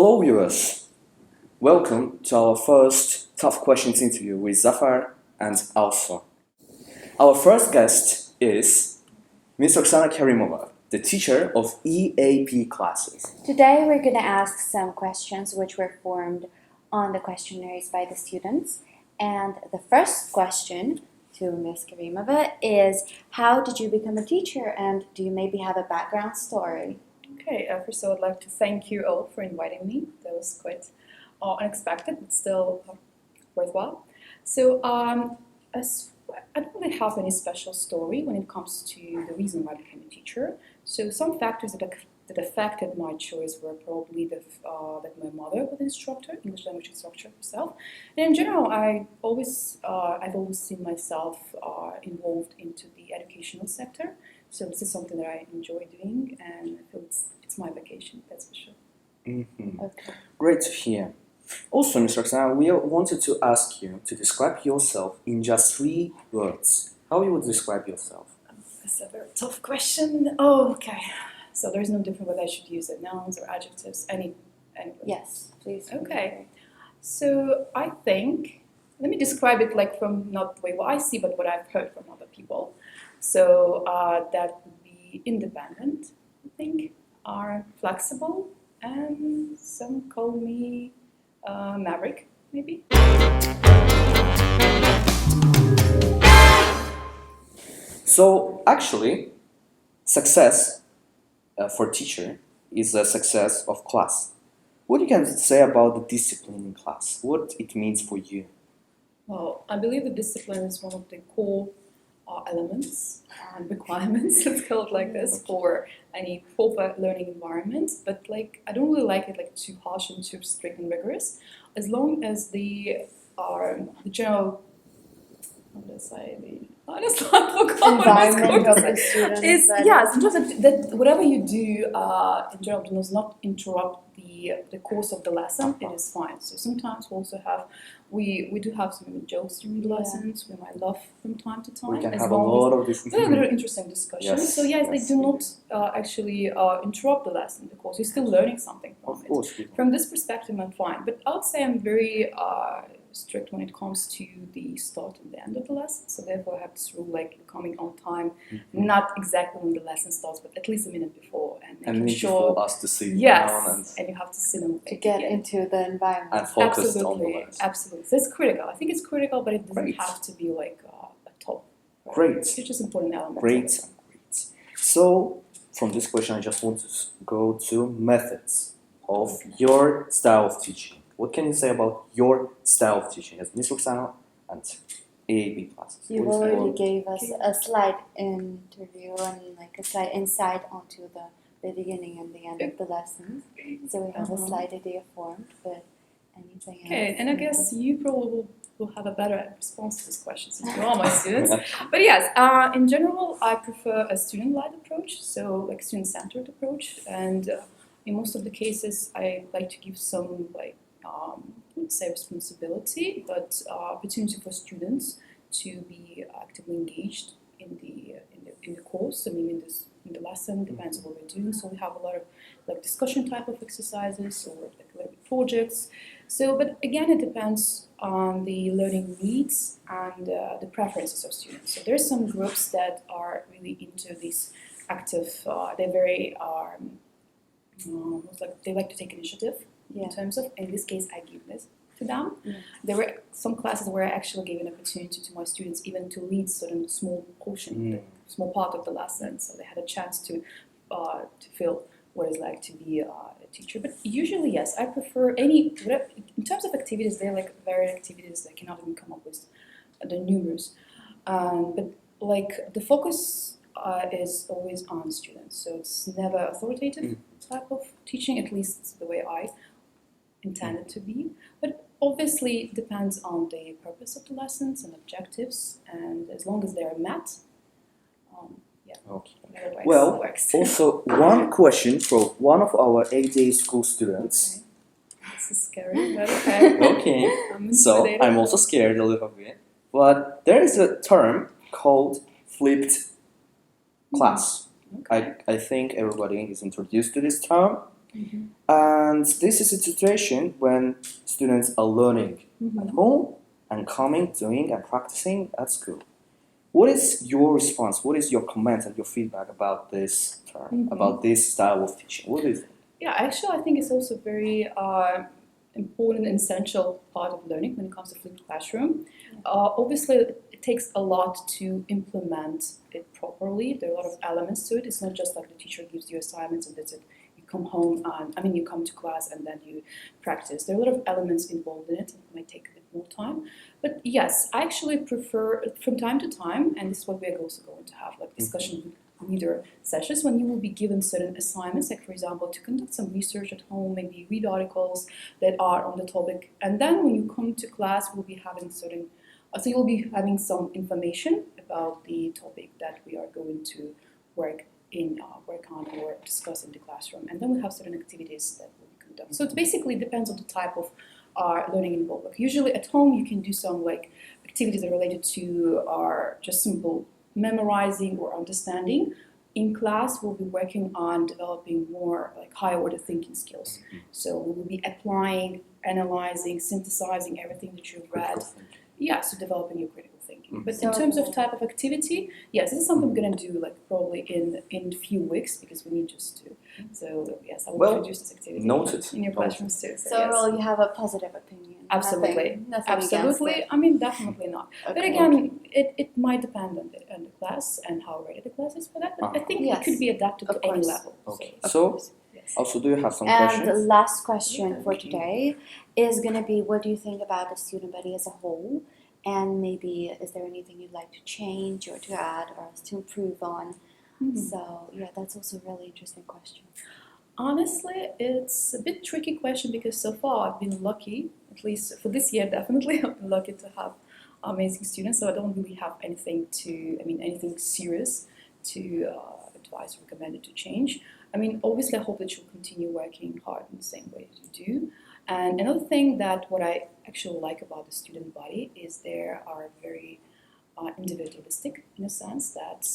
Hello viewers, welcome to our first Tough Questions interview with Zafar and Alsu. Our first guest is Ms. Oksana Karimova, the teacher of EAP classes. Today we're going to ask some questions which were formed on the questionnaires by the students. And the first question to Ms. Karimova is, how did you become a teacher, and do you maybe have a background story? Okay, first all, I'd like to thank you all for inviting me. That was quite unexpected, but still worthwhile. So I don't really have any special story when it comes to the reason why I became a teacher. So some factors that affected my choice were probably that my mother was an instructor, English language instructor herself. And in general, I've always seen myself involved into the educational sector. So this is something that I enjoy doing, and I feel it's my vacation, that's for sure. Mm-hmm. Okay. Great to hear. Also, Mr. Oksana, we wanted to ask you to describe yourself in just 3 words. How you would describe yourself? That's a very tough question. Oh, okay. So there's no different whether I should use it, nouns or adjectives, any. Yes, please. Okay. So I think, let me describe it like from not the way what I see, but what I've heard from other people. So that would be independent, I think, are flexible, and some call me maverick, maybe. So, actually, success for teacher is a success of class. What you can say about the discipline in class? What it means for you? Well, I believe that discipline is one of the core elements and requirements, let's call it like this, for any proper learning environment. But like, I don't really like it like too harsh and too strict and rigorous. As long as the general, how do I say, Environment of the students. Yes, just that whatever you do in general does not interrupt the course of the lesson. It is fine. So sometimes we do have some jokes during the lessons. We might laugh from time to time. We can have a lot of this. Very interesting discussion. Yes, so yes, yes, they do not actually interrupt the lesson, the course. You're still learning something from Of it. course. From this perspective, I'm fine. But I would say I'm very strict when it comes to the start and the end of the lesson. So therefore, I have this rule like coming on time, not exactly when the lesson starts, but at least a minute before, and making sure for us to sit down and you have to sit on to get into the environment. and focus on the lesson. Absolutely. So it's critical. I think it's critical, but it doesn't Great. have to be like a top. Right? Great. It's just important element. Great. So, from this question, I just want to go to methods of your style of teaching. What can you say about your style of teaching as Ms. Oksana and AAB classes? You What is already your- gave us a slide interview and like a slide insight onto the beginning and the end of the lesson. So we have a slide idea formed, but anything else? Okay, and I guess you probably will have a better response to this question since you're all my students. But yes, in general, I prefer a student-led approach, so like student-centered approach. And in most of the cases, I like to give some like I wouldn't say responsibility, but opportunity for students to be actively engaged in the course. I mean, in the lesson, depends on what we're doing. So we have a lot of like discussion type of exercises or like projects. So, but again, it depends on the learning needs and the preferences of students. So there's some groups that are really into this active. They're very like they like to take initiative. In terms of, in this case, I give this to them. There were some classes where I actually gave an opportunity to my students even to lead certain small portion, small part of the lesson, so they had a chance to feel what it's like to be a teacher. But usually, yes, I prefer in terms of activities, they're like varied activities that I cannot even come up with the numerous. But like the focus is always on students, so it's never authoritative type of teaching, at least the way I intended to be, but obviously it depends on the purpose of the lessons and objectives, and as long as they are met, Okay. otherwise Well, it works. also one question from one of our 8-day school students. Okay. This is scary, but okay. Okay, I'm so intimidated. I'm also scared a little bit, but there is a term called flipped class. Okay. I think everybody is introduced to this term. And this is a situation when students are learning at home and coming, doing, and practicing at school. What is your response? What is your comment and your feedback about this term, about this style of teaching? What do you think? Yeah, actually, I think it's also very important and essential part of learning when it comes to flipped classroom. Obviously, it takes a lot to implement it properly. There are a lot of elements to it. It's not just like the teacher gives you assignments and that's it. You come home, you come to class and then you practice. There are a lot of elements involved in it. It might take a bit more time. But yes, I actually prefer from time to time, and this is what we're also going to have, like discussion leader sessions when you will be given certain assignments, like for example, to conduct some research at home, maybe read articles that are on the topic. And then when you come to class, we'll be having so you'll be having some information about the topic that we are going to work on or discuss in the classroom. And then we have certain activities that will be conducted. So it basically depends on the type of learning involved. Like usually at home, you can do some like activities that are related to just simple memorizing or understanding. In class, we'll be working on developing more like higher order thinking skills. So we will be applying, analyzing, synthesizing everything that you've read. Yeah, so developing your critical thinking. But in terms of type of activity, yes, this is something we're gonna do like probably in a few weeks because we need just to. So yes, I will introduce this activity in your classrooms too. So overall, you have a positive opinion. Absolutely, nothing absolutely. I mean, definitely not. Okay. But again, it might depend on the class and how ready the class is for that. But I think it could be adapted to any level. Okay. So also, do you have some and questions? the last question for today is going to be, what do you think about the student body as a whole? And maybe is there anything you'd like to change or to add or else to improve on? So yeah, that's also a really interesting question. Honestly, it's a bit tricky question because so far I've been lucky, at least for this year definitely, I've been lucky to have amazing students, so I don't really have anything serious to advise or recommend it to change. I mean, obviously I hope that you'll continue working hard in the same way as you do. And another thing that what I actually like about the student body is they are very individualistic in a sense that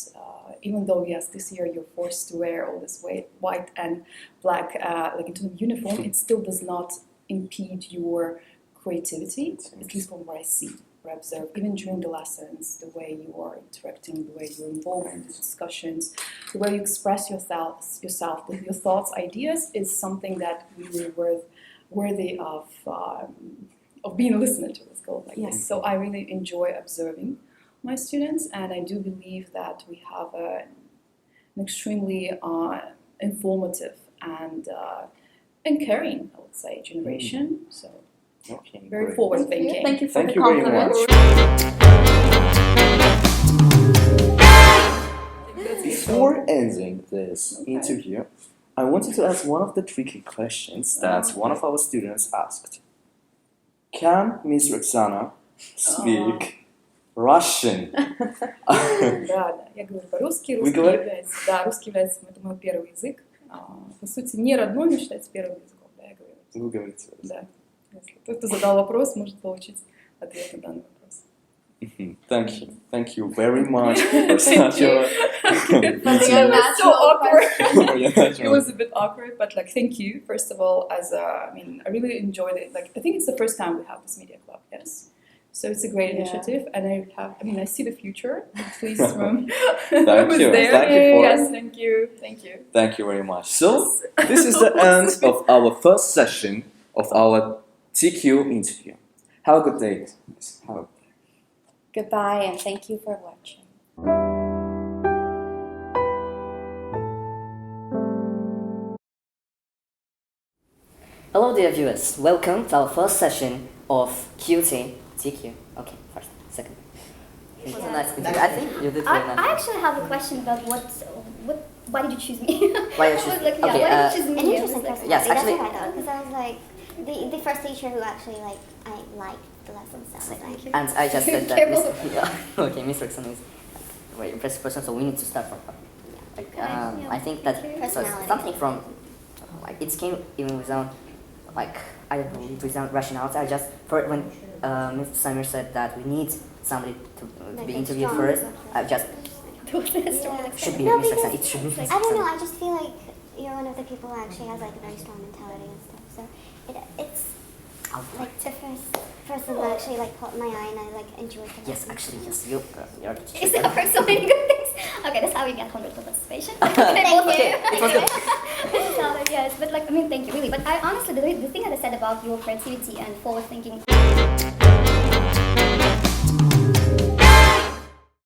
even though yes, this year you're forced to wear all this white and black like into the uniform, it still does not impede your creativity, at least from what I see or observe, even during the lessons, the way you are interacting, the way you're involved in the discussions, the way you express yourself, your thoughts, ideas is something that really worthy of being listened to, let's go like this. So I really enjoy observing my students, and I do believe that we have an extremely informative and caring, I would say, generation. So very forward thinking. Thank you for Thank the you very compliment. Before ending this interview, I wanted to ask one of the tricky questions that one of our students asked. Can Miss Roxana speak Russian? Да, я говорю по-русски, русский является это мой первый язык. По сути, не родной, но считается первым языком, да, я говорю. Вы говорите. Да. Если тот, кто задал вопрос, может получить ответ на данный вопрос. Thank you very much for such a It was so awkward. It was a bit awkward, but like, thank you first of all. I really enjoyed it. Like, I think it's the first time we have this media club. Yes, so it's a great initiative, and I see the future. Please, room. Thank you. Yes, thank you. Thank you very much. So this is the end of our first session of our TQ interview. Have a good day. Goodbye, and thank you for watching. Hello dear viewers, welcome to our first session of QT TQ. Okay, first, second. It's nice to meet you. I think you did very nice. I actually have a question about why did you choose me? Why did you choose me? Why did you choose me? An interesting question. Yes, That's actually- what I thought, because I was like, the first teacher who actually I liked the lessons. So I was like, And I just said that Careful. okay, Miss Roxana is a very impressive person, so we need to start from her. Like, I think that Personality. something from, like, it came even without, like, I don't know, without rationality. I just, when Mr. Samir said that we need somebody to be interviewed first, I just, should be No, Miss because Roxana, it should be Miss I don't know. Roxana. I just feel like you're one of the people who actually has like a very strong mentality and stuff. So it's like the first person that actually like caught my eye and I like enjoyed the Yes, lesson. actually, yes, you're It's for so many good things. Okay, that's how we get 100 participation. Thank Okay, you. it was good. Yes, but like, I mean, thank you, really. But I honestly, the thing that I said about your creativity and forward thinking